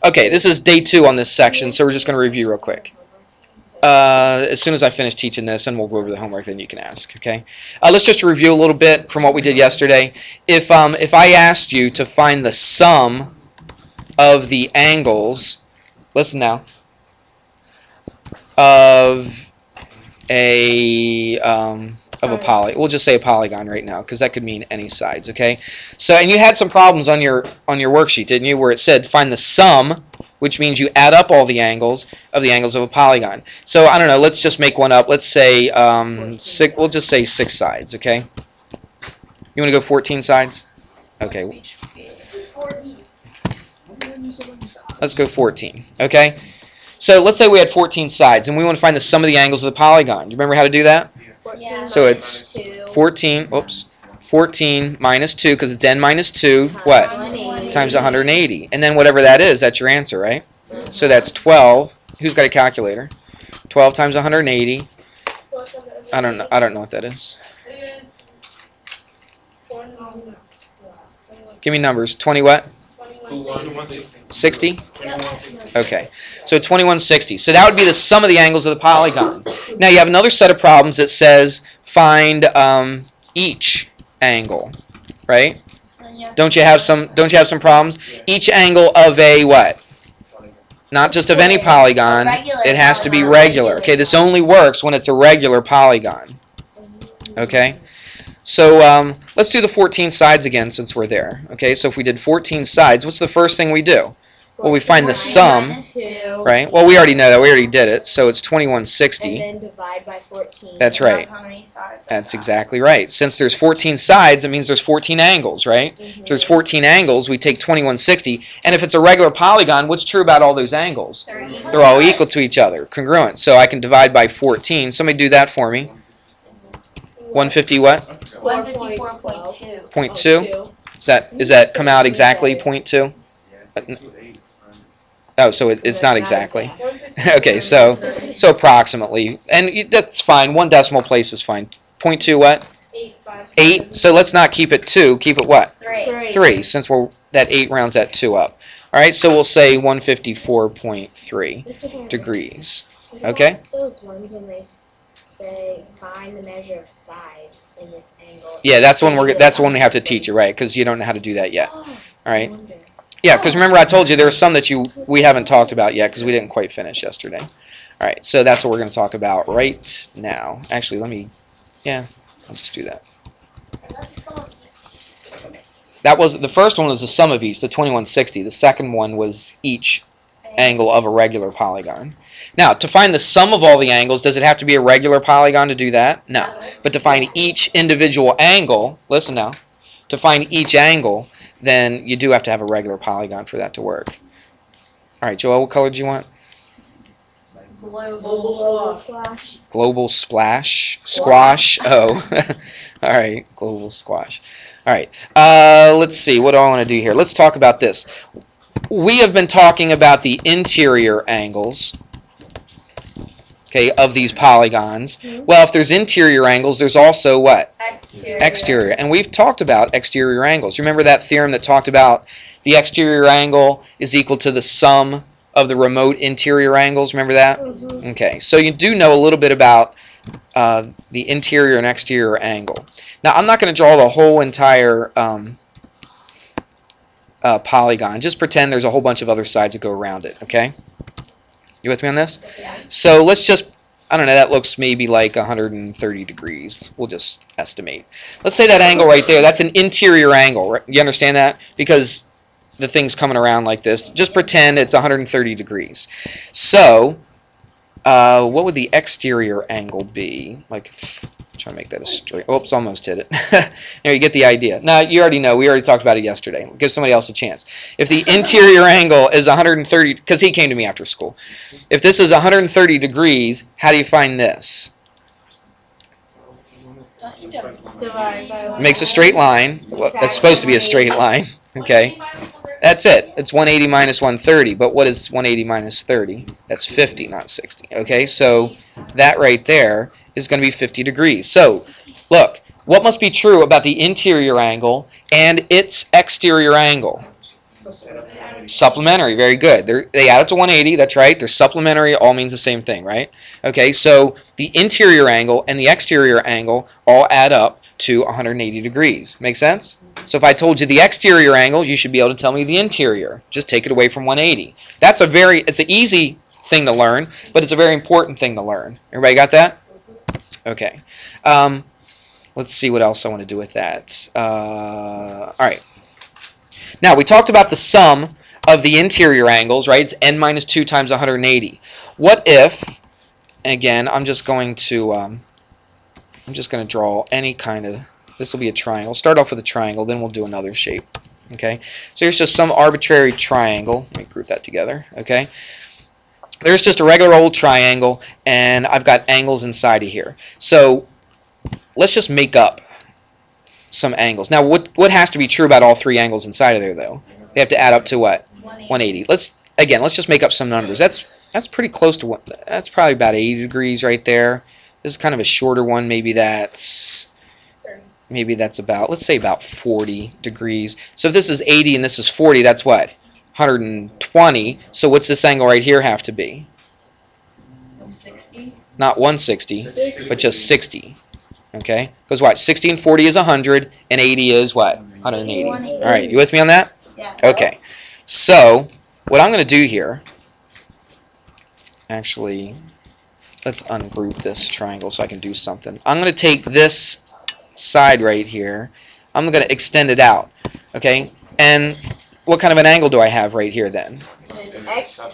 Okay, this is day 2 on this section, so we're just going to review real quick. As soon as I finish teaching this, and we'll go over the homework, then you can ask. Okay. Let's just review a little bit from what we did yesterday. If I asked you to find the sum of the angles, listen now, of a we'll just say a polygon right now, because that could mean any sides. Okay. So, and you had some problems on your worksheet, didn't you, where it said find the sum, which means you add up all the angles of a polygon. So I don't know, let's just make one up. Let's say we'll just say 6 sides, okay? You want to go 14 sides? Okay. Let's go 14, okay? So let's say we had 14 sides, and we want to find the sum of the angles of the polygon. You remember how to do that? Yeah. So it's 14 minus 2, because it's n minus 2, what? 20. Times 180. And then whatever that is, that's your answer, right? So that's 12. Who's got a calculator? 12 times 180. I don't know what that is. Give me numbers. 20 what? 60? Okay. So 2160. So that would be the sum of the angles of the polygon. Now you have another set of problems that says find each angle, right? Don't you have some problems? Each angle of a what? Not just of any polygon. It has to be regular. Okay, this only works when it's a regular polygon. Okay? So let's do the 14 sides again since we're there. Okay, so if we did 14 sides, what's the first thing we do? Well, we find the sum, right? Well, we already know that. We already did it. So it's 2160. And then divide by 14. That's right. That's exactly right. Since there's 14 sides, it means there's 14 angles, right? If there's 14 angles, we take 2160. And if it's a regular polygon, what's true about all those angles? They're all equal to each other, congruent. So I can divide by 14. Somebody do that for me. 150 what? 154.2. 0.2? Is that come out exactly 0.2? Oh, so it's not exactly. Okay, so approximately. And that's fine. 1 decimal place is fine. 0.2 what? 8. So let's not keep it 2. Keep it what? 3, since that 8 rounds that 2 up. All right, so we'll say 154.3 degrees. Okay? Those ones when they say find the measure of sides in this angle. Yeah, that's the one we have to teach you, right? Because you don't know how to do that yet. All right? Yeah, because remember I told you there are some that we haven't talked about yet because we didn't quite finish yesterday. All right, so that's what we're going to talk about right now. Actually, I'll just do that. That was the first one was the sum of each, the 2160. The second one was each angle of a regular polygon. Now, to find the sum of all the angles, does it have to be a regular polygon to do that? No. But to find each individual angle, listen now, to find each angle, then you do have to have a regular polygon for that to work. All right, Joel, what color do you want? Global splash. Global splash? Squash? Oh. All right, global squash. All right, let's see. What do I want to do here? Let's talk about this. We have been talking about the interior angles, okay, of these polygons. Well, if there's interior angles, there's also what? Exterior. And we've talked about exterior angles. Remember that theorem that talked about the exterior angle is equal to the sum of the remote interior angles? Remember that? Okay, so you do know a little bit about the interior and exterior angle. Now, I'm not going to draw the whole entire polygon. Just pretend there's a whole bunch of other sides that go around it, okay? You with me on this? Yeah. So let's just, I don't know, that looks maybe like 130 degrees. We'll just estimate. Let's say that angle right there, that's an interior angle. Right? You understand that? Because the thing's coming around like this. Just pretend it's 130 degrees. So, what would the exterior angle be? Like, try to make that a straight. Oops, almost hit it. There, you get the idea. Now, you already know. We already talked about it yesterday. Give somebody else a chance. If the interior angle is 130, because he came to me after school. If this is 130 degrees, how do you find this? Makes a straight line. Well, that's supposed to be a straight line. Okay. That's it. It's 180 minus 130. But what is 180 minus 30? That's 50, not 60. Okay, so that right there is going to be 50 degrees. So, look, what must be true about the interior angle and its exterior angle? Supplementary, very good. They add up to 180, that's right. They're supplementary, all means the same thing, right? Okay, so the interior angle and the exterior angle all add up to 180 degrees. Make sense? So if I told you the exterior angle, you should be able to tell me the interior. Just take it away from 180. It's an easy thing to learn, but it's a very important thing to learn. Everybody got that? Okay. Let's see what else I want to do with that. All right. Now, we talked about the sum of the interior angles, right? It's n minus 2 times 180. What if, again, I'm just going to draw any kind of, this will be a triangle. Start off with a triangle, then we'll do another shape. Okay? So here's just some arbitrary triangle. Let me group that together. Okay? There's just a regular old triangle, and I've got angles inside of here. So let's just make up some angles. Now, what has to be true about all three angles inside of there, though? They have to add up to what? 180. Let's just make up some numbers. That's pretty close to what. That's probably about 80 degrees right there. This is kind of a shorter one. Maybe that's about, let's say about 40 degrees. So if this is 80 and this is 40, that's what? 120. So what's this angle right here have to be? 160. Not 160, but just 60. Okay? Because what? 60 and 40 is 100, and 80 is what? 180. All right, you with me on that? Yeah. Okay. So what I'm going to do here, actually, let's ungroup this triangle so I can do something. I'm going to take this side right here. I'm going to extend it out. Okay? And what kind of an angle do I have right here then?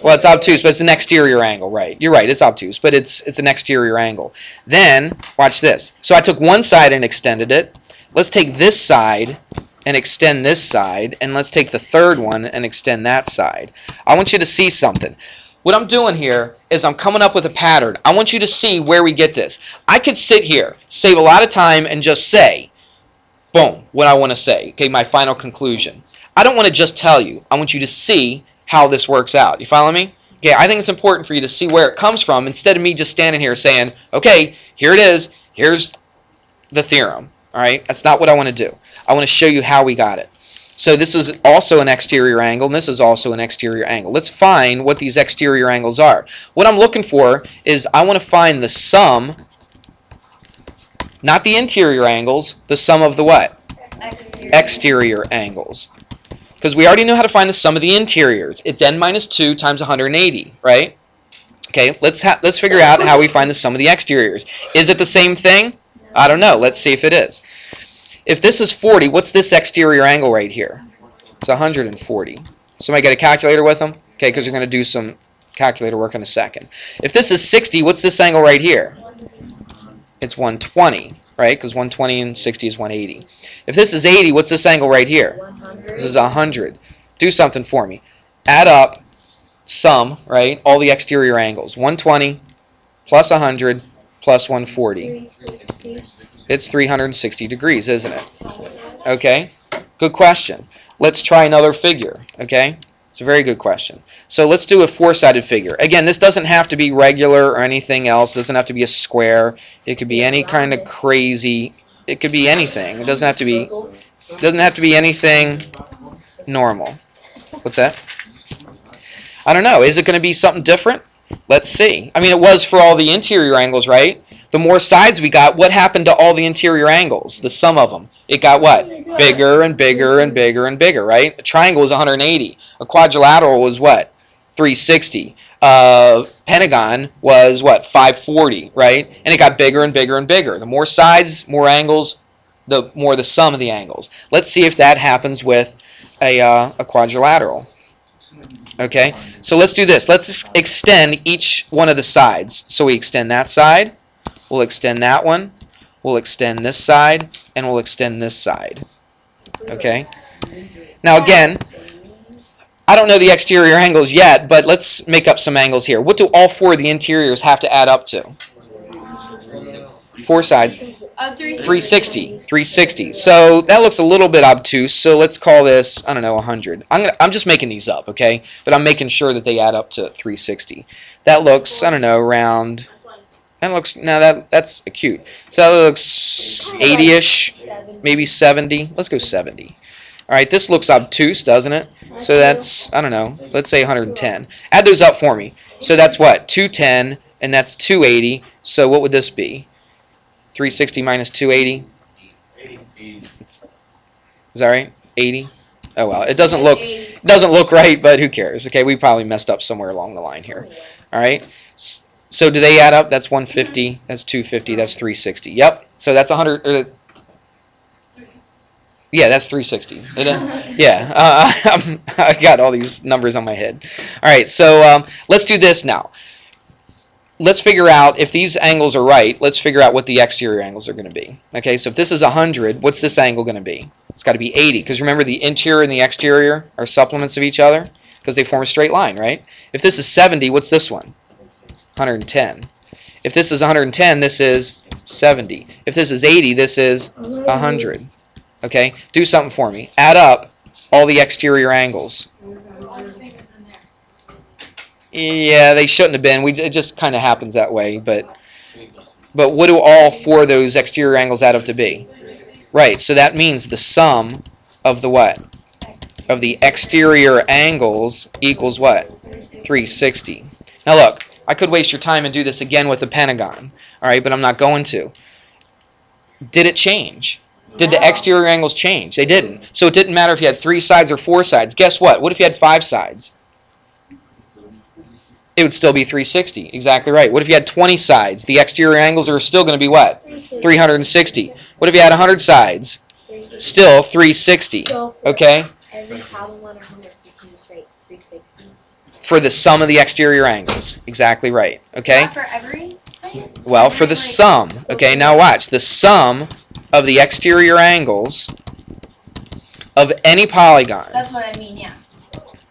Well, it's obtuse, but it's an exterior angle, right? You're right, it's obtuse, but it's an exterior angle. Then, watch this. So I took one side and extended it. Let's take this side and extend this side, and let's take the third one and extend that side. I want you to see something. What I'm doing here is I'm coming up with a pattern. I want you to see where we get this. I could sit here, save a lot of time, and just say, boom, what I want to say. Okay, my final conclusion. I don't want to just tell you. I want you to see how this works out. You follow me? Okay, I think it's important for you to see where it comes from instead of me just standing here saying, okay, here it is. Here's the theorem. All right? That's not what I want to do. I want to show you how we got it. So this is also an exterior angle, and this is also an exterior angle. Let's find what these exterior angles are. What I'm looking for is I want to find the sum, not the interior angles, the sum of the what? Exterior angles. Because we already know how to find the sum of the interiors. It's n minus 2 times 180, right? Okay, let's figure out how we find the sum of the exteriors. Is it the same thing? I don't know. Let's see if it is. If this is 40, what's this exterior angle right here? It's 140. Somebody got a calculator with them? Okay, because you're going to do some calculator work in a second. If this is 60, what's this angle right here? It's 120, right? Because 120 and 60 is 180. If this is 80, what's this angle right here? 100. This is 100. Do something for me. Add up, sum, right? All the exterior angles. 120 plus 100 plus 140. 360. It's 360 degrees, isn't it? Okay. Good question. Let's try another figure. Okay. It's a very good question. So let's do a four-sided figure. Again, this doesn't have to be regular or anything else. It doesn't have to be a square. It could be any kind of crazy. It could be anything. It doesn't have to be. Doesn't have to be anything normal. What's that? I don't know. Is it going to be something different? Let's see. I mean, it was for all the interior angles, right? The more sides we got, what happened to all the interior angles? The sum of them. It got what? Bigger and bigger and bigger and bigger, right? A triangle was 180. A quadrilateral was what? 360. Pentagon was what? 540, right? And it got bigger and bigger and bigger. The more sides, more angles, the more the sum of the angles. Let's see if that happens with a quadrilateral. Okay, so let's do this. Let's extend each one of the sides. So we extend that side, we'll extend that one, we'll extend this side, and we'll extend this side. Okay? Now again, I don't know the exterior angles yet, but let's make up some angles here. What do all four of the interiors have to add up to? Four sides. 360. 360. So that looks a little bit obtuse. So let's call this, I don't know, 100. I'm just making these up, okay? But I'm making sure that they add up to 360. That looks, I don't know, around. That looks, no, that's acute. So that looks 80-ish, maybe 70. Let's go 70. All right, this looks obtuse, doesn't it? So that's, I don't know, let's say 110. Add those up for me. So that's what? 210, and that's 280. So what would this be? 360 minus 280? Is that right? 80? Oh well, it doesn't look right, but who cares? Okay, we probably messed up somewhere along the line here. All right. So do they add up? That's 150. That's 250. That's 360. Yep. So that's 100. Yeah, that's 360. Yeah. I got all these numbers on my head. All right. So let's do this now. Let's figure out if these angles are right. Let's figure out what the exterior angles are going to be. Okay. So if this is 100, what's this angle going to be? It's got to be 80, because remember the interior and the exterior are supplements of each other because they form a straight line, right? If this is 70, what's this one? 110. If this is 110, this is 70. If this is 80, this is 100. Okay? Do something for me. Add up all the exterior angles. Yeah, they shouldn't have been. It just kind of happens that way. But what do all four of those exterior angles add up to be? Right, so that means the sum of the what? Of the exterior angles equals what? 360. Now look, I could waste your time and do this again with a pentagon, all right, but I'm not going to. Did it change? Did the exterior angles change? They didn't. So it didn't matter if you had 3 sides or 4 sides. Guess what? What if you had 5 sides? It would still be 360. Exactly right. What if you had 20 sides? The exterior angles are still going to be what? 360. What if you had 100 sides? Still 360. Okay? Every column on 100 becomes straight 360. For the sum of the exterior angles. Exactly right. Okay? Not for every thing? Well, for the sum. Okay, now watch. The sum of the exterior angles of any polygon. That's what I mean, yeah.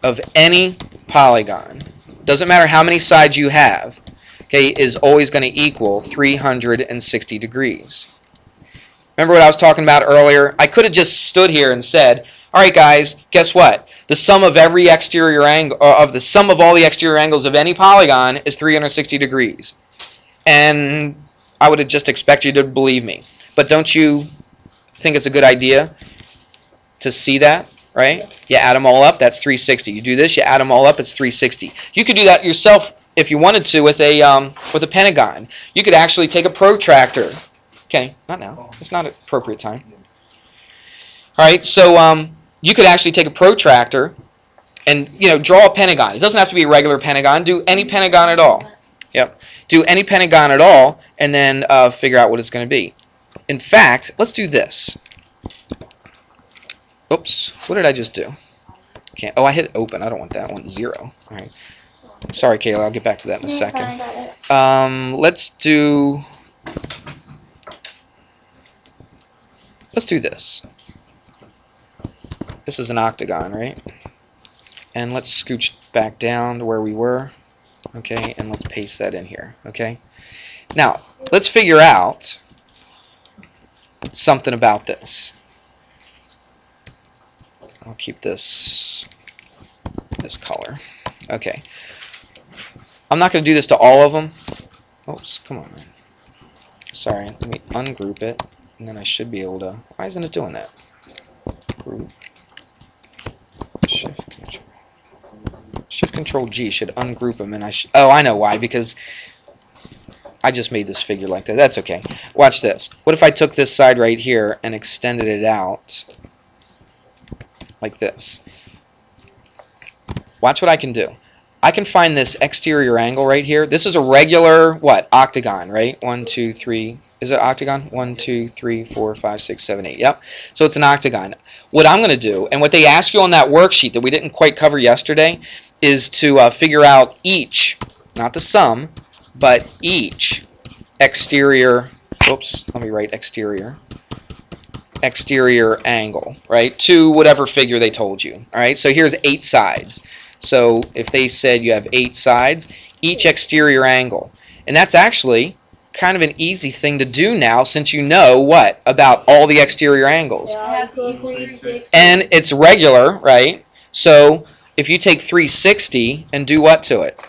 Of any polygon. Doesn't matter how many sides you have. Okay, is always going to equal 360 degrees. Remember what I was talking about earlier? I could have just stood here and said, all right, guys, guess what? The sum of every exterior angle, of the sum of all the exterior angles of any polygon is 360 degrees. And I would have just expected you to believe me. But don't you think it's a good idea to see that, right? You add them all up, that's 360. You do this, you add them all up, it's 360. You could do that yourself if you wanted to with a pentagon. You could actually take a protractor. Okay, not now. It's not an appropriate time. All right, so you could actually take a protractor and draw a pentagon. It doesn't have to be a regular pentagon. Do any pentagon at all. Yep. Do any pentagon at all, and then figure out what it's going to be. In fact, let's do this. Oops. What did I just do? Can't. Oh, I hit open. I don't want that. I want 0. All right. Sorry, Kayla. I'll get back to that in a second. Let's do this. This is an octagon, right? And let's scooch back down to where we were. Okay, and let's paste that in here. Okay. Now, let's figure out something about this. I'll keep this color. Okay. I'm not going to do this to all of them. Oops, come on. Sorry, let me ungroup it, and then I should be able to. Why isn't it doing that? Group. Shift Control G should ungroup them, and oh, I know why, because I just made this figure like that. That's okay. Watch this. What if I took this side right here and extended it out like this? Watch what I can do. I can find this exterior angle right here. This is a regular, what, octagon, right? 1, 2, 3. Is it octagon? 1, 2, 3, 4, 5, 6, 7, 8. Yep. So it's an octagon. What I'm going to do, and what they ask you on that worksheet that we didn't quite cover yesterday, is to figure out each, not the sum, but each exterior, oops, let me write exterior angle, right, to whatever figure they told you. All right, so here's 8 sides. So if they said you have 8 sides, each exterior angle. And that's actually kind of an easy thing to do now, since you know what about all the exterior angles. And it's regular, right? So if you take 360 and do what to it?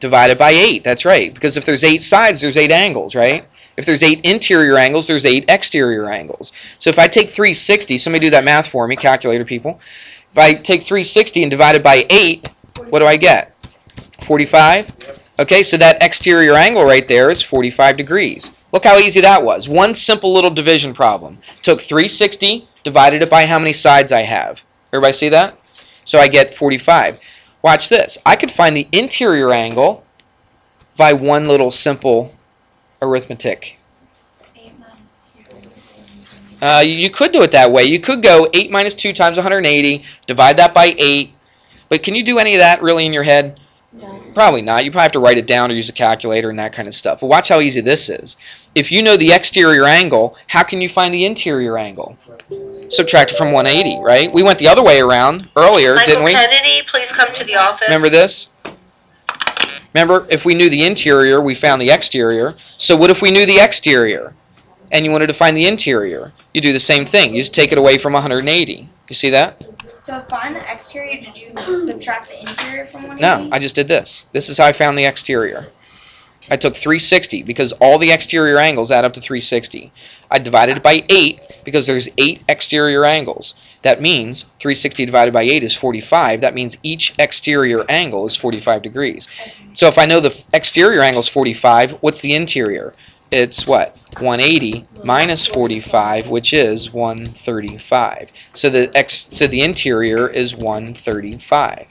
Divide it by 8. That's right. Because if there's 8 sides, there's 8 angles, right? If there's 8 interior angles, there's 8 exterior angles. So if I take 360, somebody do that math for me, calculator people. If I take 360 and divide it by 8, what do I get? 45? Okay, so that exterior angle right there is 45 degrees. Look how easy that was. One simple little division problem. Took 360, divided it by how many sides I have. Everybody see that? So I get 45. Watch this. I could find the interior angle by one little simple arithmetic. 8 minus 2. You could do it that way. You could go 8 minus 2 times 180, divide that by 8. But can you do any of that really in your head? No. Probably not. You probably have to write it down or use a calculator and that kind of stuff. But watch how easy this is. If you know the exterior angle, how can you find the interior angle? Subtract it from 180, right? We went the other way around earlier, didn't we? Kennedy, please come to the office. Remember this? Remember, if we knew the interior, we found the exterior. So what if we knew the exterior and you wanted to find the interior? You do the same thing. You just take it away from 180. You see that? To find the exterior, did you subtract the interior from 180? No, I just did this. This is how I found the exterior. I took 360 because all the exterior angles add up to 360. I divided it by 8 because there's 8 exterior angles. That means 360 divided by 8 is 45. That means each exterior angle is 45 degrees. So if I know the exterior angle is 45, what's the interior? It's what? 180 minus 45, which is 135. So the interior is 135.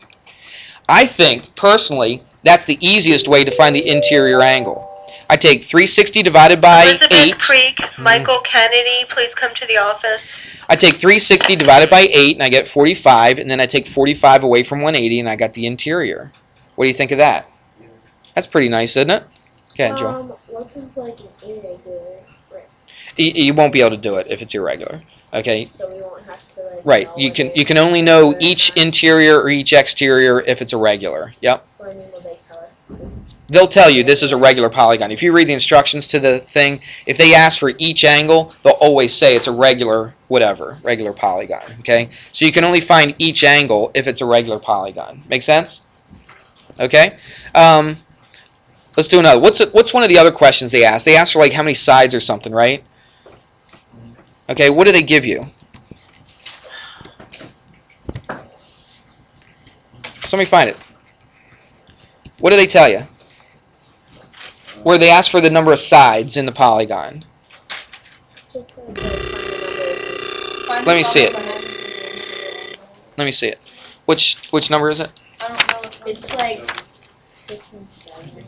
I think, personally, that's the easiest way to find the interior angle. I take 360 divided by Elizabeth 8. Creek, Michael Kennedy, please come to the office. I take 360 divided by 8, and I get 45, and then I take 45 away from 180, and I got the interior. What do you think of that? That's pretty nice, isn't it? Okay, Joel. What does like an irregular? You won't be able to do it if it's irregular. Okay. So we won't have to like. Right. know You whether can only know it's each irregular. interior or each exterior if it's irregular. Yep. Or I mean, will they tell us? They'll tell you this is a regular polygon. If you read the instructions to the thing, if they ask for each angle, they'll always say it's a regular whatever, regular polygon. Okay. So you can only find each angle if it's a regular polygon. Make sense? Okay. Let's do another. What's one of the other questions they ask? They ask for like how many sides or something, right? Okay, what do they give you? Somebody find it. What do they tell you? Where they ask for the number of sides in the polygon. Just like find the number. Find Let the me see it. problem and- Let me see it. Which number is it? I don't know which one. It's like 6 and 7 or something.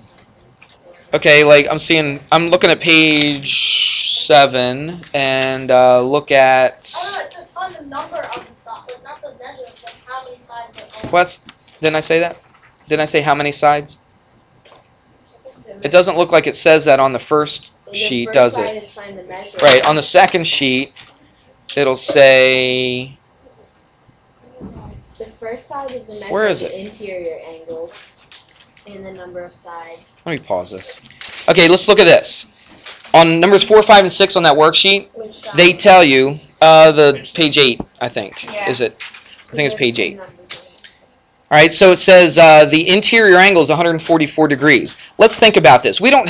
Okay, like I'm looking at page 7 and look at. Oh no, it says find the number of the side, like not the measure, but how many sides there are. What's? Didn't I say that? Didn't I say how many sides? It doesn't look like it says that on the first sheet, does it? Is find the measure. Right, on the second sheet, it'll say. The first side is the measure Where of is the it? interior angles and the number of sides. Let me pause this. Okay, let's look at this. On numbers 4, 5, and 6 on that worksheet, Which side? they tell you the page 8, I think. Yeah. Is it? I think it's page 8. Numbers. All right, so it says the interior angle is 144 degrees. Let's think about this. We don't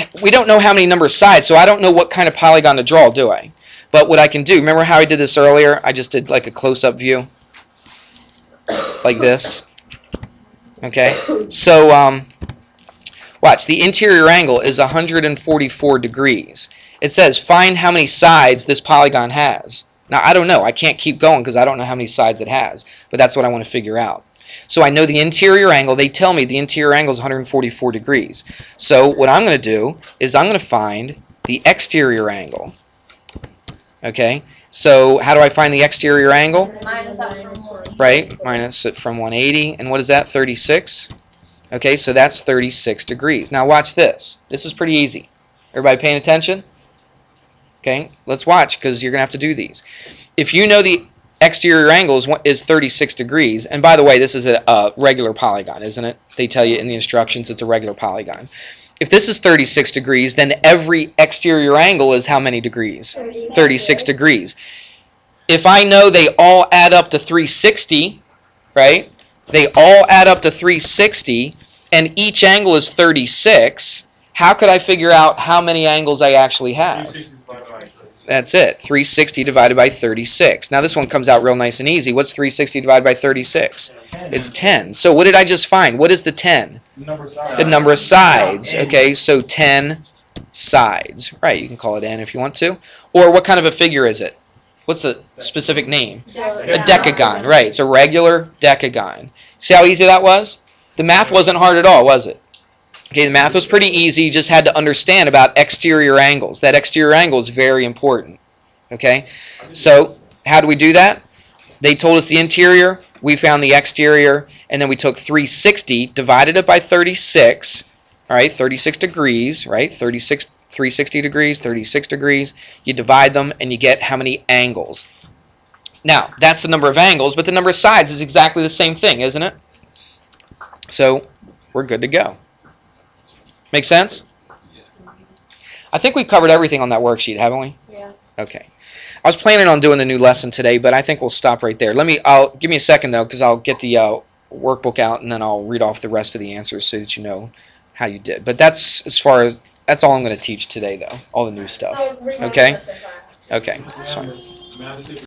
know how many number of sides, so I don't know what kind of polygon to draw, do I? But what I can do, remember how I did this earlier? I just did like a close-up view, like this. Okay, so watch. The interior angle is 144 degrees. It says find how many sides this polygon has. Now I don't know. I can't keep going because I don't know how many sides it has. But that's what I want to figure out. So I know the interior angle. They tell me the interior angle is 144 degrees. So what I'm going to do is I'm going to find the exterior angle. Okay, so how do I find the exterior angle? Minus that from 180. Right, minus it from 180. And what is that, 36? Okay, so that's 36 degrees. Now watch this. This is pretty easy. Everybody paying attention? Okay, let's watch because you're going to have to do these. If you know the exterior angle is 36 degrees, and by the way, this is a regular polygon, isn't it? They tell you in the instructions it's a regular polygon. If this is 36 degrees, then every exterior angle is how many degrees? 36 degrees. If I know they all add up to 360, right? They all add up to 360, and each angle is 36, how could I figure out how many angles I actually have? 360 divided by 36. That's it. 360 divided by 36. Now this one comes out real nice and easy. What's 360 divided by 36? It's 10. So what did I just find? What is the 10? The number of sides. The number of sides. Okay, so 10 sides. Right, you can call it n if you want to. Or what kind of a figure is it? What's the specific name? A decagon. Right, it's a regular decagon. See how easy that was? The math wasn't hard at all, was it? Okay, the math was pretty easy. You just had to understand about exterior angles. That exterior angle is very important. Okay, so how do we do that? They told us the interior. We found the exterior, and then we took 360, divided it by 36. All right, 36 degrees, right? 360 degrees, 36 degrees. You divide them, and you get how many angles. Now, that's the number of angles, but the number of sides is exactly the same thing, isn't it? So we're good to go. Make sense? I think we've covered everything on that worksheet, haven't we? Yeah. Okay. I was planning on doing the new lesson today, but I think we'll stop right there. Give me a second though, because I'll get the workbook out and then I'll read off the rest of the answers so that you know how you did. But that's all I'm going to teach today though, all the new stuff. Okay? Okay. Sorry.